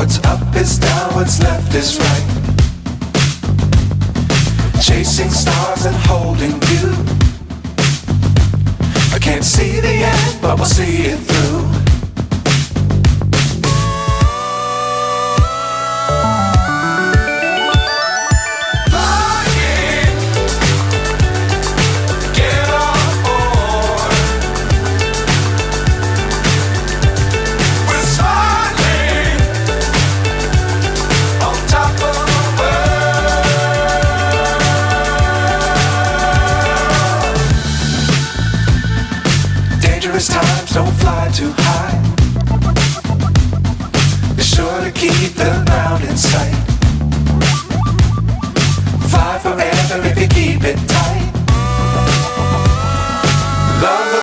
What's up is down, what's left is right. Chasing stars and holding you. I can't see the end, but we'll see it through. Dangerous times, don't fly too high. Be sure to keep the ground in sight.